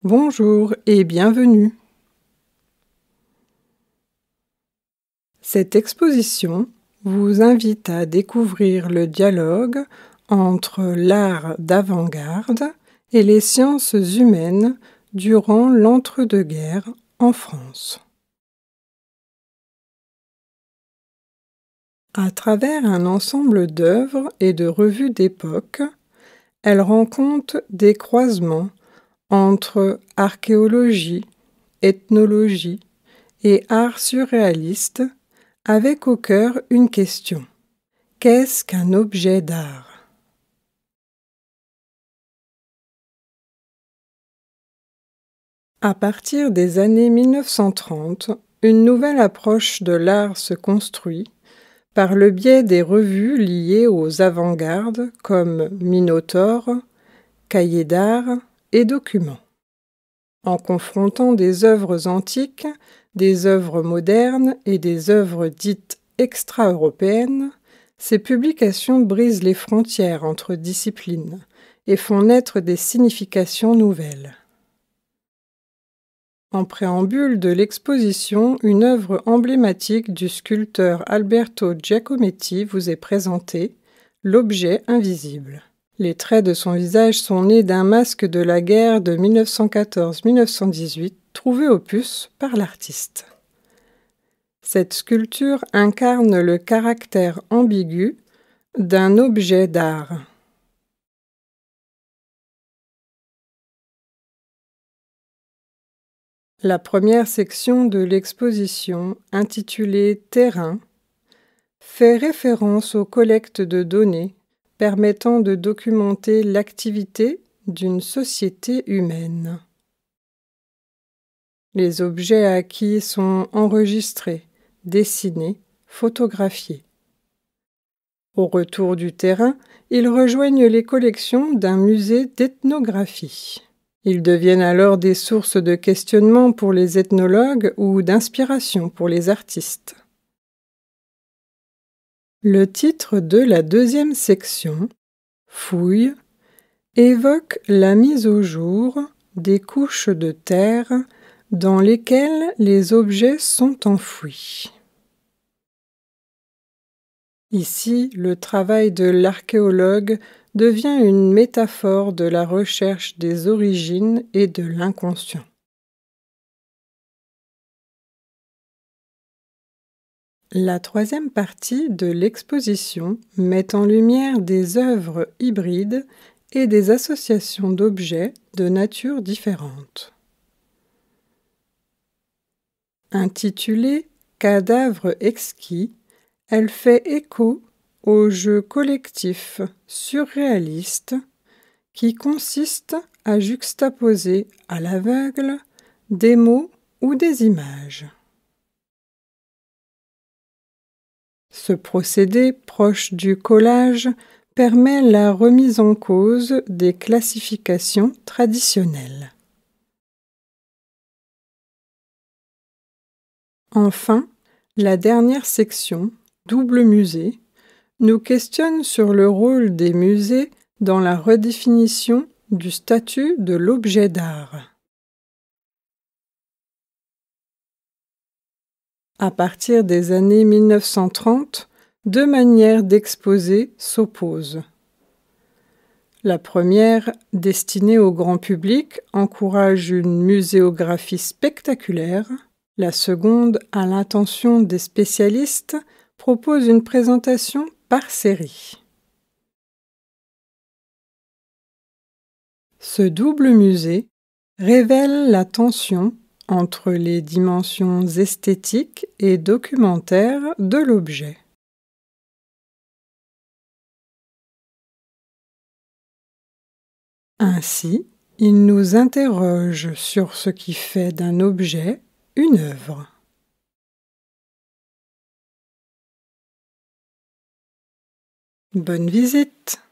Bonjour et bienvenue. Cette exposition vous invite à découvrir le dialogue entre l'art d'avant-garde et les sciences humaines durant l'entre-deux-guerres en France. À travers un ensemble d'œuvres et de revues d'époque, elle rend compte des croisements entre archéologie, ethnologie et art surréaliste, avec au cœur une question. Qu'est-ce qu'un objet d'art ? À partir des années 1930, une nouvelle approche de l'art se construit par le biais des revues liées aux avant-gardes comme Minotaure, Cahiers d'art et Documents. En confrontant des œuvres antiques, des œuvres modernes et des œuvres dites extra-européennes, ces publications brisent les frontières entre disciplines et font naître des significations nouvelles. En préambule de l'exposition, une œuvre emblématique du sculpteur Alberto Giacometti vous est présentée, l'objet invisible. Les traits de son visage sont nés d'un masque de la guerre de 1914-1918, trouvé au puce par l'artiste. Cette sculpture incarne le caractère ambigu d'un objet d'art. La première section de l'exposition, intitulée « Terrain », fait référence aux collectes de données permettant de documenter l'activité d'une société humaine. Les objets acquis sont enregistrés, dessinés, photographiés. Au retour du terrain, ils rejoignent les collections d'un musée d'ethnographie. Ils deviennent alors des sources de questionnement pour les ethnologues ou d'inspiration pour les artistes. Le titre de la deuxième section, Fouilles, évoque la mise au jour des couches de terre dans lesquelles les objets sont enfouis. Ici, le travail de l'archéologue devient une métaphore de la recherche des origines et de l'inconscient. La troisième partie de l'exposition met en lumière des œuvres hybrides et des associations d'objets de nature différente. Intitulée « Cadavres exquis », elle fait écho au jeu collectif surréaliste qui consiste à juxtaposer à l'aveugle des mots ou des images. Ce procédé proche du collage permet la remise en cause des classifications traditionnelles. Enfin, la dernière section, Double musée, nous questionne sur le rôle des musées dans la redéfinition du statut de l'objet d'art. À partir des années 1930, deux manières d'exposer s'opposent. La première, destinée au grand public, encourage une muséographie spectaculaire. La seconde, à l'intention des spécialistes, propose une présentation par série. Ce double musée révèle la tension entre les dimensions esthétiques et documentaires de l'objet. Ainsi, il nous interroge sur ce qui fait d'un objet une œuvre. Bonne visite!